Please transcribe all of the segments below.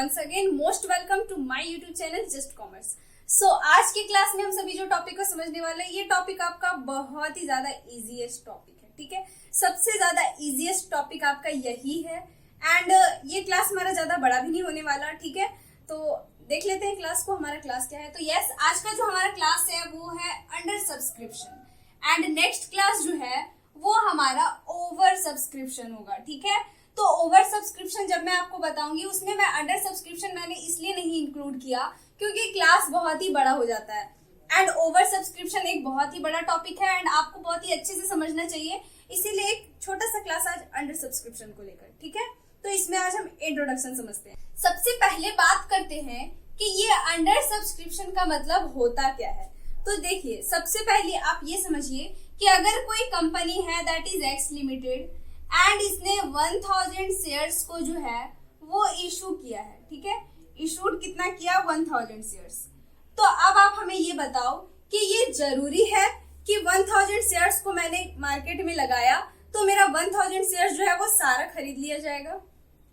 once again most welcome to my YouTube channel Just Commerce. So आज की class में हम सभी जो टॉपिक को समझने वाले हैं, ये टॉपिक आपका बहुत ही ज्यादा इजीएस्ट टॉपिक है, ठीक है। सबसे ज्यादा इजीएस्ट टॉपिक आपका यही है एंड ये क्लास हमारा ज्यादा बड़ा भी नहीं होने वाला, ठीक है। तो देख लेते हैं क्लास को, हमारा क्लास क्या है। तो यस, आज का जो हमारा क्लास है वो है under subscription and next class जो है वो हमारा ओवर सब्सक्रिप्शन होगा, ठीक है। तो ओवर सब्सक्रिप्शन जब मैं आपको बताऊंगी उसमें मैं अंडर सब्सक्रिप्शन मैंने इसलिए नहीं इंक्लूड किया क्योंकि क्लास बहुत ही बड़ा हो जाता है एंड ओवर सब्सक्रिप्शन एक बहुत ही बड़ा टॉपिक है एंड आपको बहुत ही अच्छे से समझना चाहिए, इसीलिए एक छोटा सा क्लास आज अंडर सब्सक्रिप्शन को लेकर, ठीक है। तो इसमें आज हम इंट्रोडक्शन समझते हैं। सबसे पहले बात करते हैं कि ये अंडर सब्सक्रिप्शन का मतलब होता क्या है। तो देखिए, सबसे पहले आप ये समझिए कि अगर कोई कंपनी है that is x limited and इसने 1000 शेयर्स को जो है वो इशू किया है, ठीक है। इशूड कितना किया? 1000 शेयर्स। तो अब आप हमें ये बताओ कि ये जरूरी है कि 1000 शेयर्स को मैंने मार्केट में लगाया तो मेरा 1000 शेयर्स जो है वो सारा खरीद लिया जाएगा?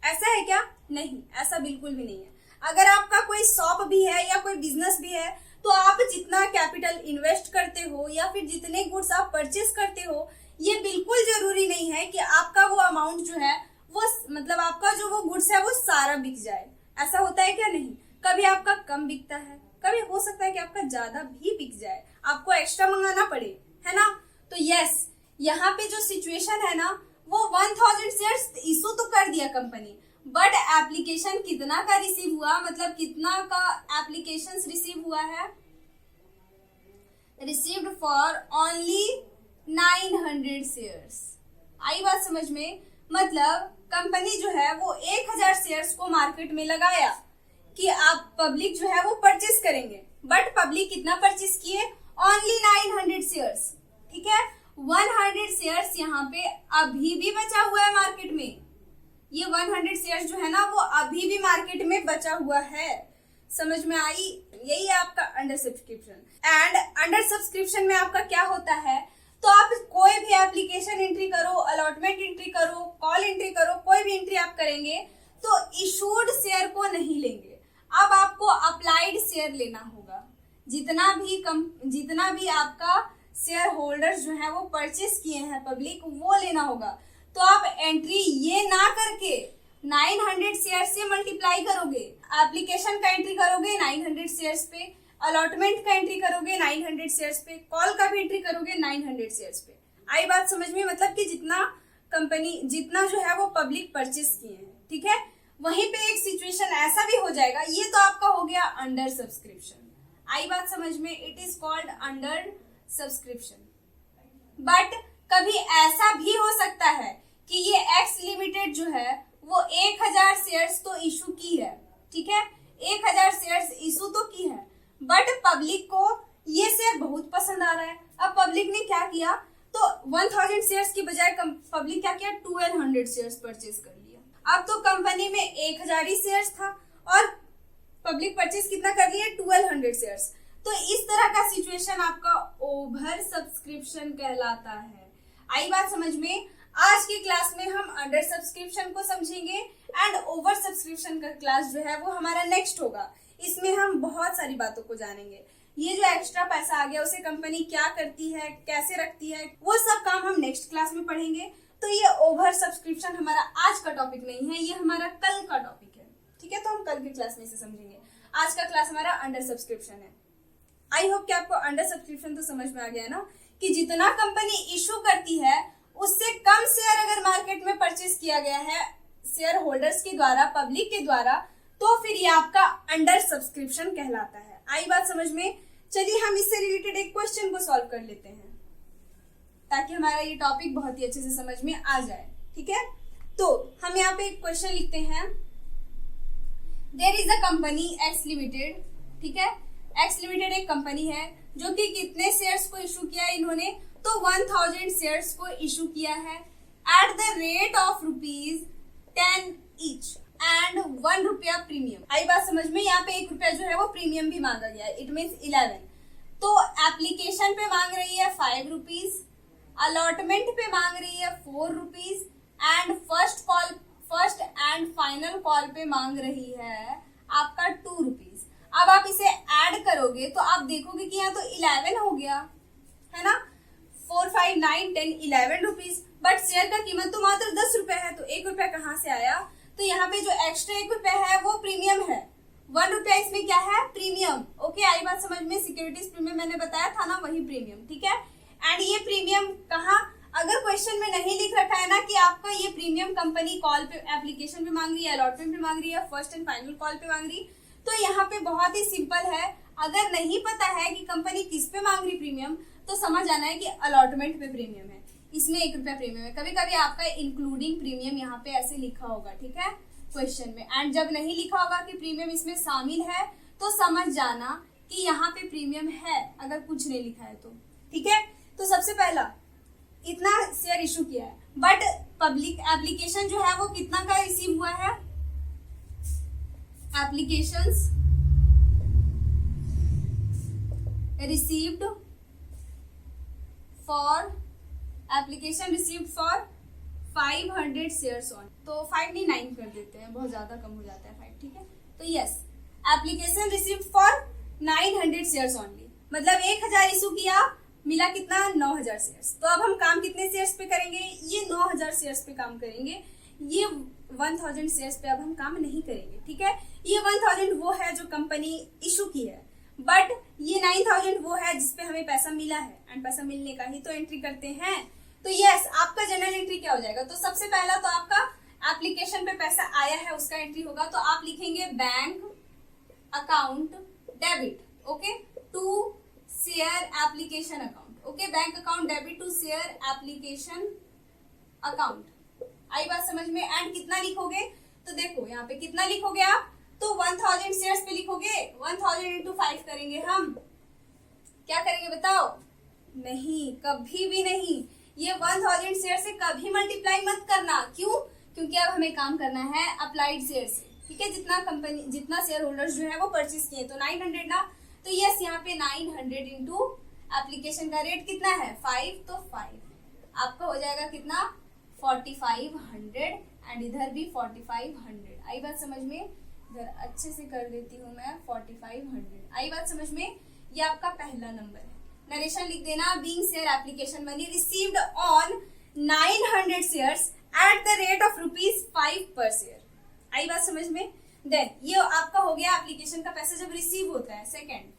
ऐसा है क्या? नहीं, ऐसा बिल्कुल भी नहीं है। अगर आपका कोई शॉप भी है या कोई बिजनेस भी है तो आप जितना कैपिटल इन्वेस्ट करते हो या फिर जितने गुड्स आप परचेस करते हो, ये बिल्कुल जरूरी नहीं है कि आपका वो अमाउंट जो है वो मतलब आपका जो वो गुड्स है वो सारा बिक जाए। ऐसा होता है क्या? नहीं, कभी आपका कम बिकता है, कभी हो सकता है कि आपका ज्यादा भी बिक जाए, आपको एक्स्ट्रा मंगाना पड़े, है ना। तो यस, यहाँ पे जो सिचुएशन है ना वो 1000 शेयर्स इशू तो कर दिया कंपनी, बट एप्लीकेशन कितना का रिसीव हुआ, मतलब कितना का एप्लीकेशन रिसीव हुआ है? Received for only 900 shares. आई बात समझ में? मतलब कंपनी जो है वो 1000 शेयर्स को मार्केट में लगाया कि आप पब्लिक जो है वो परचेस करेंगे, बट पब्लिक कितना परचेस किए? ओनली 900 शेयर्स, ठीक है। 100 शेयर्स यहाँ पे अभी भी बचा हुआ है मार्केट में। ये 100 शेयर्स जो है ना वो अभी भी मार्केट में बचा हुआ है। समझ में आई? यही है आपका under subscription. And under subscription में आपका क्या होता है, तो आप कोई भी एप्लीकेशन एंट्री करो, अलॉटमेंट एंट्री करो, कॉल एंट्री करो, कोई भी एंट्री आप करेंगे तो इशूड शेयर को नहीं लेंगे। अब आपको अप्लाइड शेयर लेना होगा। जितना भी आपका शेयर होल्डर्स जो है वो परचेस किए हैं पब्लिक, वो लेना होगा। तो आप एंट्री ये ना करके 900 शेयर से मल्टीप्लाई करोगे, एप्लीकेशन का एंट्री करोगे 900 शेयर्स पे, अलॉटमेंट का एंट्री करोगे 900 शेयर्स पे, कॉल का भी एंट्री करोगे 900 शेयर्स पे। आई बात समझ में? मतलब कि जितना जो है वो पब्लिक परचेस किए हैं, ठीक है। वहीं पे एक सिचुएशन ऐसा भी हो जाएगा, ये तो आपका हो गया अंडर सब्सक्रिप्शन। आई बात समझ में? It is called under subscription. But कभी ऐसा भी हो सकता है कि ये एक्स लिमिटेड जो है वो 1000 शेयर्स तो इशू की है, ठीक है। 1000 शेयर्स इशू तो की है, बट पब्लिक को ये शेयर बहुत पसंद आ रहा है। अब पब्लिक ने क्या किया, तो 1000 शेयर्स की बजाय पब्लिक क्या किया? 1200 शेयर्स परचेस कर लिया। अब तो कंपनी में 1000 ही शेयर्स था और पब्लिक परचेस कितना कर लिया? 1200 शेयर्स। तो इस तरह का सिचुएशन आपका ओवर सब्सक्रिप्शन कहलाता है। आई बात समझ में? आज की क्लास में हम अंडर सब्सक्रिप्शन को समझेंगे एंड ओवर सब्सक्रिप्शन का क्लास जो है वो हमारा नेक्स्ट होगा। इसमें हम बहुत सारी बातों को जानेंगे। ये जो एक्स्ट्रा पैसा आ गया उसे कंपनी क्या करती है, कैसे रखती है, वो सब काम हम नेक्स्ट क्लास में पढ़ेंगे। तो ये ओवर सब्सक्रिप्शन हमारा आज का टॉपिक नहीं है, ये हमारा कल का टॉपिक है, ठीक है। तो हम कल की क्लास में इसे समझेंगे। आज का क्लास हमारा अंडर सब्सक्रिप्शन है। आई होप कि आपको अंडर सब्सक्रिप्शन तो समझ में आ गया ना, कि जितना कंपनी इशू करती है उससे कम शेयर अगर मार्केट में परचेस किया गया है शेयर होल्डर्स के द्वारा, पब्लिक के द्वारा, तो फिर ये आपका अंडर सब्सक्रिप्शन कहलाता है। आई बात समझ में? चलिए हम इससे रिलेटेड एक क्वेश्चन को सॉल्व कर लेते हैं ताकि हमारा ये टॉपिक बहुत ही अच्छे से समझ में आ जाए, ठीक है। तो हम यहाँ पे एक क्वेश्चन लिखते हैं। There is a company X limited, ठीक है। एक्स लिमिटेड एक कंपनी है जो कि कितने शेयर्स को इशू किया है इन्होंने, तो 1000 शेयर्स को इशू किया है at the rate of ₹10 each and 1 रुपया प्रीमियम। आई बात समझ में? यहाँ पे 1 रुपया जो है वो प्रीमियम भी मांगा गया है, इट मीन्स 11। तो एप्लीकेशन पे मांग रही है 5 रुपीज, अलॉटमेंट पे मांग रही है 4 rupees and first and final call पे मांग रही है आपका 2 रुपीज। अब आप इसे ऐड करोगे तो आप देखोगे कि यहाँ तो 11 हो गया है ना, 4, 5, 9, 10, 11 रुपीज। बट शेयर का कीमत तो मात्र 10 रुपए है, तो 1 रुपया कहाँ से आया? तो यहाँ पे जो एक्स्ट्रा 1 रुपया है वो प्रीमियम है, 1 रुपया इसमें क्या है? प्रीमियम। ओके, आई बात समझ में? सिक्योरिटीज प्रीमियम मैंने बताया था ना, वही प्रीमियम। ठीक है, एंड ये प्रीमियम कहाँ, अगर क्वेश्चन में नहीं लिख रखा है ना कि आपका ये प्रीमियम कंपनी कॉल पे एप्लीकेशन पे मांग रही है, अलॉटमेंट पे मांग रही है, फर्स्ट एंड फाइनल कॉल पे मांग रही, तो यहाँ पे बहुत ही सिंपल है। अगर नहीं पता है कि कंपनी किस पे मांग रही प्रीमियम, तो समझ आना है कि अलॉटमेंट पे प्रीमियम है, इसमें 1 रुपया प्रीमियम है। कभी कभी आपका इंक्लूडिंग प्रीमियम यहाँ पे ऐसे लिखा होगा, ठीक है, क्वेश्चन में। एंड जब नहीं लिखा होगा कि प्रीमियम इसमें शामिल है, तो समझ जाना कि यहाँ पे प्रीमियम है, अगर कुछ नहीं लिखा है तो। ठीक है, तो सबसे पहला इतना शेयर इशू किया है, बट पब्लिक एप्लीकेशन जो है वो कितना का रिसीव हुआ है? Applications received for 500 shares on, तो 5 नहीं 9 कर देते हैं, बहुत ज्यादा कम हो जाता है 5। ठीक है, तो yes, application received for 900 shares only, मतलब 1000 इशू किया, मिला कितना? 9000 शेयर्स। तो अब हम काम कितने शेयर्स पे करेंगे? ये 9000 शेयर्स पे काम करेंगे, ये 1000 शेयर्स पे अब हम काम नहीं करेंगे। ठीक है, ये 1000 वो है जो कंपनी इशू की है, बट ये 9000 वो है जिसपे हमें पैसा मिला है, एंड पैसा मिलने का ही तो एंट्री करते हैं। तो यस, आपका जनरल एंट्री क्या हो जाएगा? तो सबसे पहला तो आपका एप्लीकेशन पे पैसा आया है उसका एंट्री होगा, तो आप लिखेंगे bank account debit, okay, to share application account. Okay, bank account debit to share application account. आई बात समझ में? एंड कितना लिखोगे? तो देखो यहाँ पे कितना लिखोगे आप, तो 1000 शेयर्स पे लिखोगे, 1000 इंटू 5 करेंगे हम। क्या करेंगे बताओ? नहीं, कभी भी नहीं, ये 1000 शेयर से कभी मल्टीप्लाई मत करना। क्यों? क्योंकि अब हमें काम करना है अप्लाइड शेयर से। ठीक है, जितना शेयर होल्डर्स जो है वो परचेज किए, तो 900 ना, तो यस, यहाँ पे 900 इंटू एप्लीकेशन का रेट कितना है? 5, तो 5 आपका हो जाएगा कितना? 4500, एंड इधर भी 4500। आई बात समझ में? इधर अच्छे से कर देती हूँ मैं, 4500। आई बात समझ में? ये आपका पहला नंबर है। नरेशन लिख देना, being share application money received on 900 shares at the rate of ₹5 पर शेयर। आई बात समझ में? देन ये आपका हो गया एप्लीकेशन का पैसा जब रिसीव होता है। सेकंड,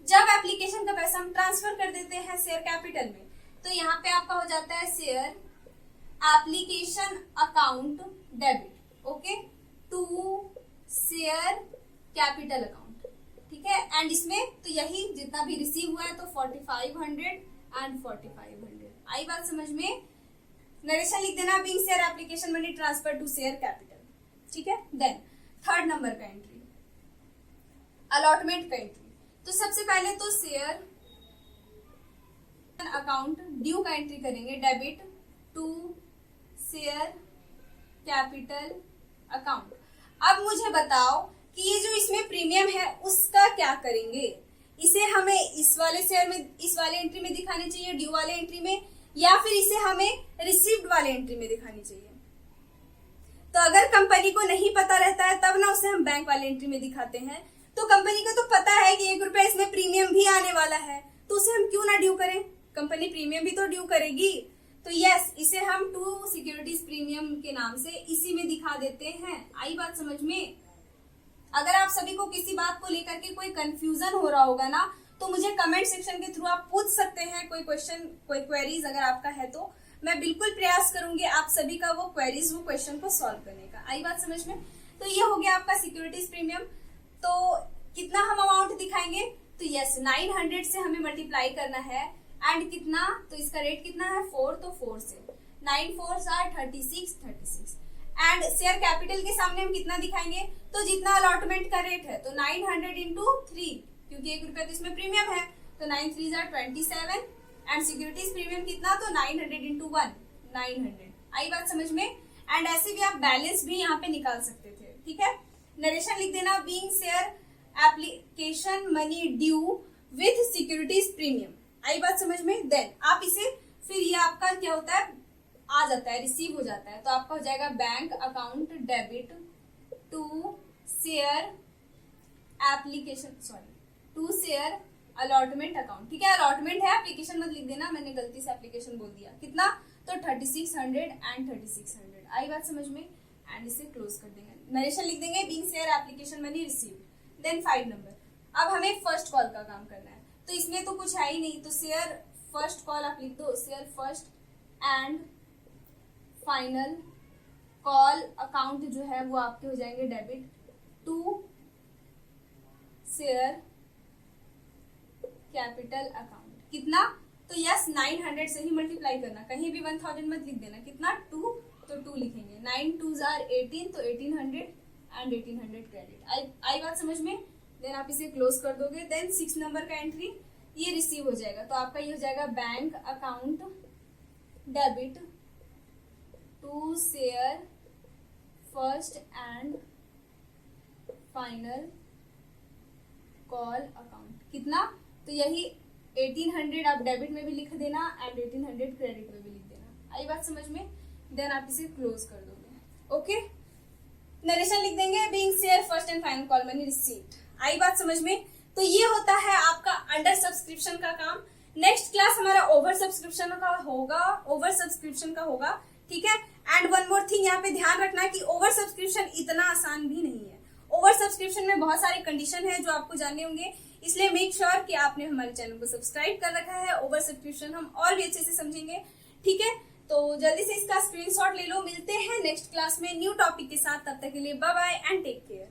जब एप्लीकेशन का पैसा हम ट्रांसफर कर देते हैं शेयर कैपिटल में, तो यहाँ पे आपका हो जाता है share application account debit, okay, to share capital account. ठीक है, एंड इसमें तो यही जितना भी रिसीव हुआ है, तो 4500 एंड 4500। आई बात समझ में? नरेशन लिख देना, being share application money transfer to share capital. ठीक है, देन थर्ड नंबर का एंट्री, अलॉटमेंट का एंट्री। तो सबसे पहले तो शेयर अकाउंट ड्यू का एंट्री करेंगे, debit to share capital account. अब मुझे बताओ कि ये जो इसमें प्रीमियम है उसका क्या करेंगे? इसे हमें इस वाले शेयर में, इस वाले एंट्री में दिखानी चाहिए, ड्यू वाले एंट्री में, या फिर इसे हमें रिसीव्ड वाले एंट्री में दिखानी चाहिए? तो अगर कंपनी को नहीं पता रहता है तब ना उसे हम बैंक वाले एंट्री में दिखाते हैं। तो कंपनी को तो पता है कि 1 रुपया इसमें प्रीमियम भी आने वाला है, तो उसे हम क्यों ना ड्यू करें? कंपनी प्रीमियम भी तो ड्यू करेगी। तो यस, इसे हम टू सिक्योरिटीज प्रीमियम के नाम से इसी में दिखा देते हैं। आई बात समझ में? अगर आप सभी को किसी बात को लेकर के कोई कंफ्यूजन हो रहा होगा ना, तो मुझे कमेंट सेक्शन के थ्रू आप पूछ सकते हैं। कोई क्वेश्चन, कोई क्वेरीज अगर आपका है तो मैं बिल्कुल प्रयास करूंगी आप सभी का वो क्वेरीज, वो क्वेश्चन को सॉल्व करने का। आई बात समझ में? तो ये हो गया आपका सिक्योरिटीज प्रीमियम। तो कितना हम अमाउंट दिखाएंगे? तो यस, 900 से हमें मल्टीप्लाई करना है, एंड कितना, तो इसका रेट कितना है? 4, तो 4 से 9 4s are 36। And share capital के सामने हम कितना दिखाएंगे? तो जितना अलॉटमेंट का रेट है, तो 900 इंटू 3, क्योंकि 1 रुपया तो इसमें प्रीमियम है, तो 9 3s are 27, and securities premium कितना? तो 900 इंटू 1, 900। आई बात समझ में? एंड ऐसे भी आप बैलेंस भी यहाँ पे निकाल सकते थे। ठीक है, नरेशन लिख देना, being share application money due with securities premium. आई बात समझ में? देन आप इसे, फिर ये आपका क्या होता है, आ जाता है, रिसीव हो जाता है, तो आपका हो जाएगा bank account debit to share application, sorry to share allotment account. ठीक है, अलॉटमेंट है, एप्लीकेशन मत लिख देना, मैंने गलती से एप्लीकेशन बोल दिया। कितना, तो 3600 एंड 3600। आई बात समझ में? एंड इसे क्लोज कर देंगे, नरेशन लिख देंगे, being share application money received. Then 5 number, अब हमें फर्स्ट कॉल का काम करना है, तो इसमें तो कुछ है ही नहीं, तो शेयर फर्स्ट कॉल आप लिख दो, share first and final call account जो है वो आपके हो जाएंगे debit to share capital account. कितना, तो यस 900 से ही मल्टीप्लाई करना, कहीं भी 1000 मत लिख देना। कितना, 2, तो 2 लिखेंगे, 9 2s are 18, तो 1800 एंड 1800 क्रेडिट। आई बात समझ में? देन आप इसे क्लोज कर दोगे। देन 6 नंबर का एंट्री, ये रिसीव हो जाएगा, तो आपका ये हो जाएगा bank account debit to share first and final call account. कितना, तो यही 1800 आप डेबिट में भी लिख देना एंड 1800 क्रेडिट में भी लिख देना। आई बात समझ में? देन आप इसे क्लोज कर दोगे। ओके, नरेशन लिख देंगे, being share first and final call money received. आई बात समझ में? तो ये होता है आपका अंडर सब्सक्रिप्शन का काम। नेक्स्ट क्लास हमारा ओवर सब्सक्रिप्शन का होगा। ठीक है, एंड वन मोर थिंग यहाँ पे ध्यान रखना कि ओवर सब्सक्रिप्शन इतना आसान भी नहीं है। ओवर सब्सक्रिप्शन में बहुत सारे कंडीशन है जो आपको जानने होंगे, इसलिए मेक श्योर कि आपने हमारे चैनल को सब्सक्राइब कर रखा है। ओवर सब्सक्रिप्शन हम और भी अच्छे से समझेंगे। ठीक है, तो जल्दी से इसका स्क्रीनशॉट ले लो। मिलते हैं नेक्स्ट क्लास में न्यू टॉपिक के साथ, तब तक के लिए bye bye and take care.